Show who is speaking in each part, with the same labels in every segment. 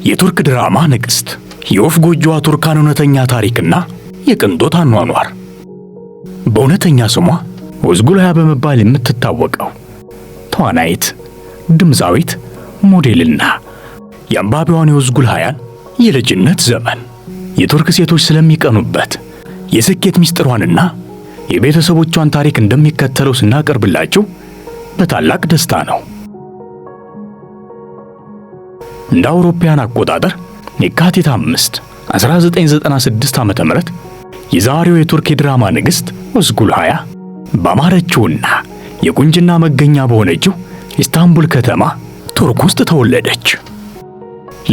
Speaker 1: የቱርክ ድራማ ንግሥት የወፍ ጎጆዋ ቱርካን እውነተኛ ታሪክና የቅንጦት አኗኗር። በእውነተኛ ስሟ ኦዝጉል ሀያ በመባል የምትታወቀው ተዋናይት፣ ድምፃዊት፣ ሞዴልና የአንባቢዋን የኦዝጉል ሀያን የልጅነት ዘመን የቱርክ ሴቶች ስለሚቀኑበት የስኬት ምስጢሯንና የቤተሰቦቿን ታሪክ እንደሚከተለው ስናቀርብላችሁ በታላቅ ደስታ ነው። እንደ አውሮፓውያን አቆጣጠር የካቲት 5 1996 ዓ.ም የዛሬው የቱርክ የድራማ ንግሥት ኦዝጉል ሀያ ባማረችውና የቁንጅና መገኛ በሆነችው ኢስታንቡል ከተማ ቱርክ ውስጥ ተወለደች።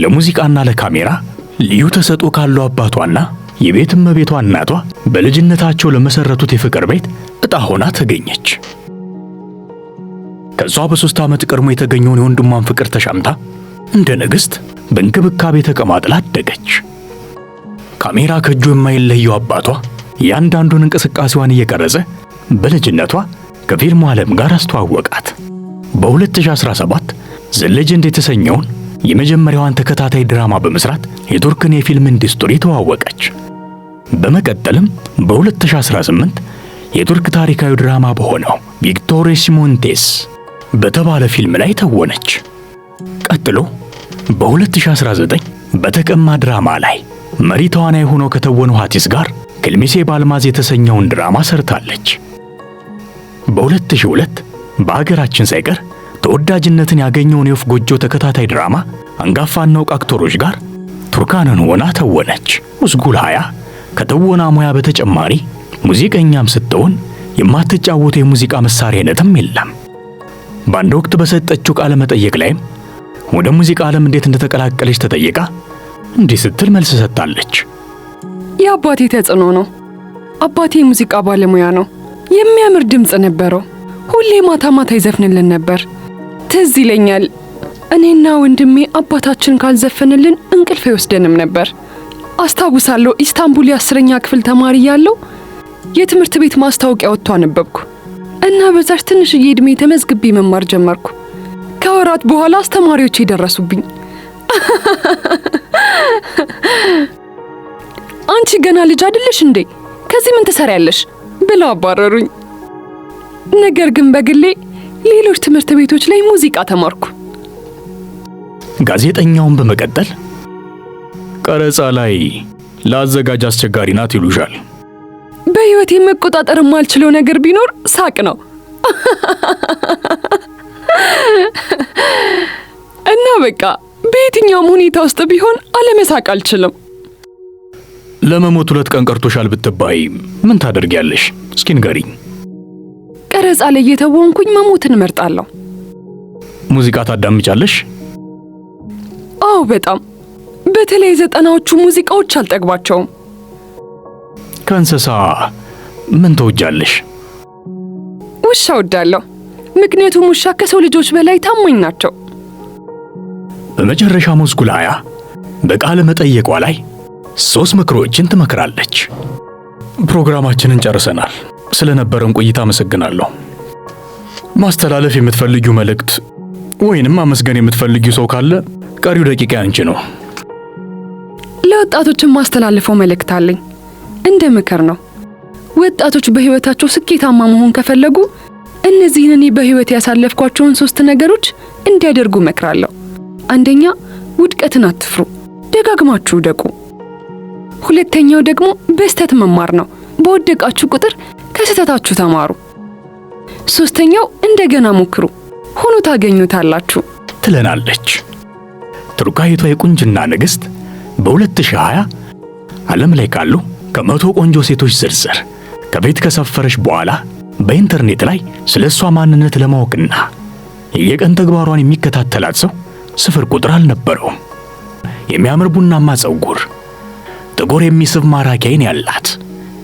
Speaker 1: ለሙዚቃና ለካሜራ ልዩ ተሰጥኦ ካለው አባቷና የቤት እመቤቷ እናቷ በልጅነታቸው ለመሰረቱት የፍቅር ቤት ዕጣ ሆና ተገኘች። ከሷ በ3 ዓመት ቀድሞ የተገኘውን የወንድሟን ፍቅር ተሻምታ እንደ ንግሥት በእንክብካቤ ተቀማጥላ አደገች። ካሜራ ከእጁ የማይለየው አባቷ ያንዳንዱን እንቅስቃሴዋን እየቀረጸ በልጅነቷ ከፊልሙ ዓለም ጋር አስተዋወቃት። በ2017 ዘ ሌጀንድ የተሰኘውን የመጀመሪያዋን ተከታታይ ድራማ በመስራት የቱርክን የፊልም ኢንዱስትሪ ተዋወቀች። በመቀጠልም በ2018 የቱርክ ታሪካዊ ድራማ በሆነው ቪክቶር ሲሞንቴስ በተባለ ፊልም ላይ ተወነች። ቀጥሎ በ2019 በተቀማ ድራማ ላይ መሪ ተዋናይ ሆኖ ከተወነው ሀቲስ ጋር ክልሚሴ ባልማዝ የተሰኘውን ድራማ ሰርታለች። በ2002 በአገራችን ሳይቀር ተወዳጅነትን ያገኘውን የወፍ ጎጆ ተከታታይ ድራማ አንጋፋና ዕውቅ አክተሮች ጋር ቱርካንን ሆና ተወነች። ኦዝጉል ሀያ ከተወና ሙያ በተጨማሪ ሙዚቀኛም ስትሆን የማትጫወተው የሙዚቃ መሳሪያ አይነትም የለም። በአንድ ወቅት በሰጠችው ቃለ መጠይቅ ላይም ወደ ሙዚቃ ዓለም እንዴት እንደተቀላቀለች ተጠይቃ እንዲህ ስትል መልስ ሰጥታለች።
Speaker 2: የአባቴ ተጽዕኖ ነው። አባቴ የሙዚቃ ባለሙያ ነው። የሚያምር ድምጽ ነበረው። ሁሌ ማታ ማታ ይዘፍንልን ነበር። ትዝ ይለኛል እኔና ወንድሜ አባታችን ካልዘፈንልን እንቅልፍ አይወስደንም ነበር። አስታውሳለሁ ኢስታንቡል የ10ኛ ክፍል ተማሪ ያለው የትምህርት ቤት ማስታወቂያ ወጥቶ አነበብኩ እና በዛች ትንሽዬ ዕድሜ ተመዝግቤ መማር ጀመርኩ። ከወራት በኋላ አስተማሪዎች ደረሱብኝ። አንቺ ገና ልጅ አይደለሽ እንዴ? ከዚህ ምን ትሰሪያለሽ? ብለው አባረሩኝ። ነገር ግን በግሌ ሌሎች ትምህርት ቤቶች ላይ ሙዚቃ ተማርኩ።
Speaker 1: ጋዜጠኛውን በመቀጠል ቀረጻ ላይ ለአዘጋጅ አስቸጋሪ ናት ይሉሻል።
Speaker 2: በህይወቴ መቆጣጠር የማልችለው ነገር ቢኖር ሳቅ ነው። እና በቃ በየትኛውም ሁኔታ ውስጥ ቢሆን አለመሳቅ አልችልም።
Speaker 1: ለመሞት 2 ቀን ቀርቶሻል ብትባይ ምን ታደርጊያለሽ? እስኪ ንገሪኝ።
Speaker 2: ቀረጻ ላይ የተወንኩኝ መሞትን እመርጣለሁ።
Speaker 1: ሙዚቃ ታዳምጫለሽ?
Speaker 2: አዎ በጣም። በተለይ 90ዎቹ ሙዚቃዎች አልጠግባቸውም።
Speaker 1: ከእንስሳ ምን ተወጃለሽ?
Speaker 2: ውሻ እወዳለሁ። ምክንያቱም ውሻ ከሰው ልጆች በላይ ታማኝ ናቸው።
Speaker 1: በመጨረሻ ኦዝጉል ሀያ በቃለ መጠየቋ ላይ 3 ምክሮችን ትመክራለች። ፕሮግራማችንን ጨርሰናል። ስለነበረን ቆይታ አመሰግናለሁ። ማስተላለፍ የምትፈልጊው መልእክት ወይንም ማመስገን የምትፈልጊው ሰው ካለ ቀሪው ደቂቃ አንቺ ነው።
Speaker 2: ለወጣቶችም ማስተላለፈው መልእክት አለኝ። እንደ ምክር ነው። ወጣቶች በህይወታቸው ስኬታማ መሆን ከፈለጉ እነዚህን እኔ በህይወት ያሳለፍኳቸውን 3 ነገሮች እንዲያደርጉ መክራለሁ። አንደኛ፣ ውድቀትን አትፍሩ፣ ደጋግማችሁ ውደቁ። ሁለተኛው ደግሞ በስተት መማር ነው። በወደቃችሁ ቁጥር ከስተታችሁ ተማሩ። ሶስተኛው እንደገና ሞክሩ፣ ሆኖ ታገኙታላችሁ
Speaker 1: ትለናለች። ቱርካዊቷ የቁንጅና ንግሥት በ2020 ዓለም ላይ ካሉ ከ100 ቆንጆ ሴቶች ዝርዝር ከቤት ከሰፈረች በኋላ በኢንተርኔት ላይ ስለሷ ማንነት ለማወቅና የየቀን ተግባሯን የሚከታተላት ሰው ስፍር ቁጥር አልነበረውም። የሚያምር ቡናማ ፀጉር፣ ጥቁር የሚስብ ማራኪ ዓይን ያላት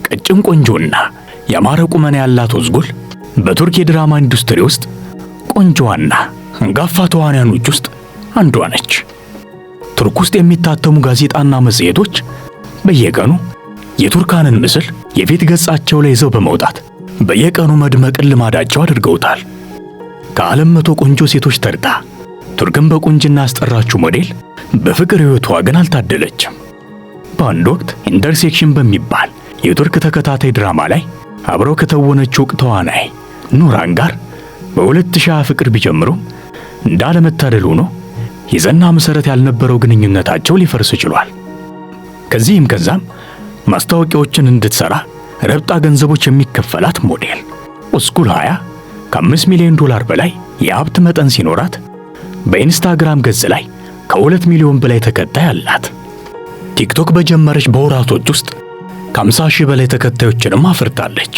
Speaker 1: ቀጭን ቆንጆና ያማረ ቁመና ያላት ኦዝጉል በቱርክ የድራማ ኢንዱስትሪ ውስጥ ቆንጆዋና አንጋፋ ተዋናዮች ውስጥ አንዷ ነች። ቱርክ ውስጥ የሚታተሙ ጋዜጣና መጽሔቶች በየቀኑ የቱርካንን ምስል የፊት ገጻቸው ላይ ይዘው በመውጣት በየቀኑ መድመቅን ልማዳቸው አድርገውታል። ከዓለም 100 ቆንጆ ሴቶች ተርታ ቱርክን በቁንጅና ያስጠራችው ሞዴል በፍቅር ሕይወቷ ግን አልታደለችም። በአንድ ወቅት ኢንተርሴክሽን በሚባል የቱርክ ተከታታይ ድራማ ላይ አብረው ከተወነችው ተዋናይ ኑራን ጋር በ2020 ፍቅር ቢጀምሩም እንዳለመታደል ሆኖ የጸና መሰረት ያልነበረው ግንኙነታቸው ሊፈርስ ችሏል። ከዚህም ከዛም ማስታወቂያዎችን እንድትሰራ ረብጣ ገንዘቦች የሚከፈላት ሞዴል ኡስኩል 20 ከ5 ሚሊዮን ዶላር በላይ የሀብት መጠን ሲኖራት በኢንስታግራም ገጽ ላይ ከ2 ሚሊዮን በላይ ተከታይ አላት። ቲክቶክ በጀመረች በወራቶች ውስጥ ከ50 ሺህ በላይ ተከታዮችንም አፍርታለች።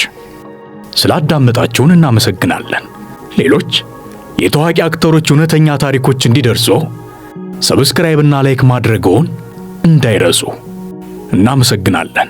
Speaker 1: ስላዳመጣችሁን እናመሰግናለን። ሌሎች የታዋቂ አክተሮች እውነተኛ ታሪኮች እንዲደርሱ ሰብስክራይብ እና ላይክ ማድረግዎን እንዳይረሱ። እናመሰግናለን።